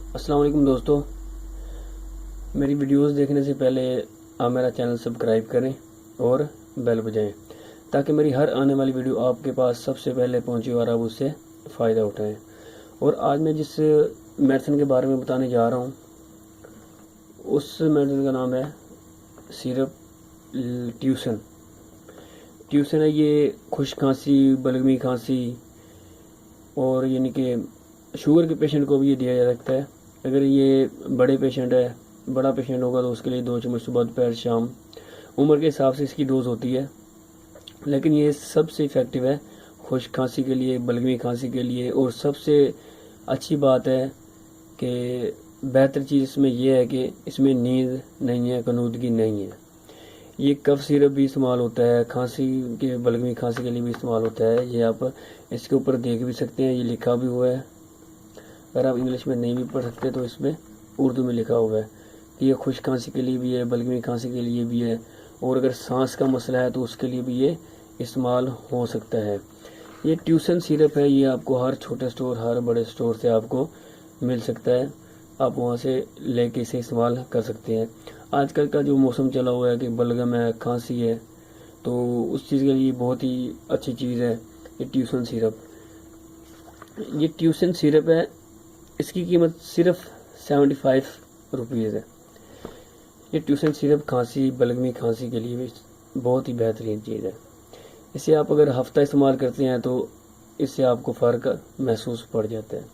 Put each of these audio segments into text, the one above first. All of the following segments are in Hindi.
अस्सलाम वालेकुम दोस्तों, मेरी वीडियोस देखने से पहले आप मेरा चैनल सब्सक्राइब करें और बेल बजाएं ताकि मेरी हर आने वाली वीडियो आपके पास सबसे पहले पहुंचे और आप उससे फ़ायदा उठाएं। और आज मैं जिस मेडिसिन के बारे में बताने जा रहा हूं, उस मेडिसिन का नाम है सिरप ट्यूसन। ट्यूसन है ये खुश्क खांसी, बलगमी खांसी और यानी कि शुगर के पेशेंट को भी ये दिया जा सकता है। अगर ये बड़े पेशेंट है, बड़ा पेशेंट होगा तो उसके लिए 2 चम्मच सुबह दोपहर शाम, उम्र के हिसाब से इसकी डोज होती है। लेकिन ये सबसे इफ़ेक्टिव है खुश्क खांसी के लिए, बलगमी खांसी के लिए। और सबसे अच्छी बात है कि बेहतर चीज़ इसमें यह है कि इसमें नींद नहीं है, कनूदगी नहीं है। ये कफ सिरप भी इस्तेमाल होता है, खांसी के, बलगमी खांसी के लिए भी इस्तेमाल होता है। ये आप इसके ऊपर देख भी सकते हैं, ये लिखा भी हुआ है। अगर आप इंग्लिश में नहीं भी पढ़ सकते तो इसमें उर्दू में लिखा हुआ है कि ये खुश्क खांसी के लिए भी है, बलगमी खांसी के लिए भी है, और अगर सांस का मसला है तो उसके लिए भी ये इस्तेमाल हो सकता है। ये ट्यूसन सिरप है, ये आपको हर छोटे स्टोर, हर बड़े स्टोर से आपको मिल सकता है। आप वहाँ से लेके इसे इस्तेमाल कर सकते हैं। आजकल का जो मौसम चला हुआ है कि बलगम है, खांसी है, तो उस चीज़ के लिए बहुत ही अच्छी चीज़ है ये ट्यूसन सिरप। ये ट्यूसन सिरप है, इसकी कीमत सिर्फ 75 रुपीज़ है। ये ट्यूसन सिरप खांसी, बलगमी खांसी के लिए भी बहुत ही बेहतरीन चीज़ है। इसे आप अगर हफ्ता इस्तेमाल करते हैं तो इससे आपको फ़र्क महसूस पड़ जाता है।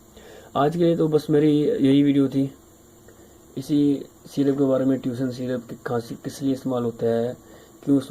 आज के लिए तो बस मेरी यही वीडियो थी, इसी सिरप के बारे में। ट्यूसन सिरप की खांसी किस लिए इस्तेमाल होता है, क्यों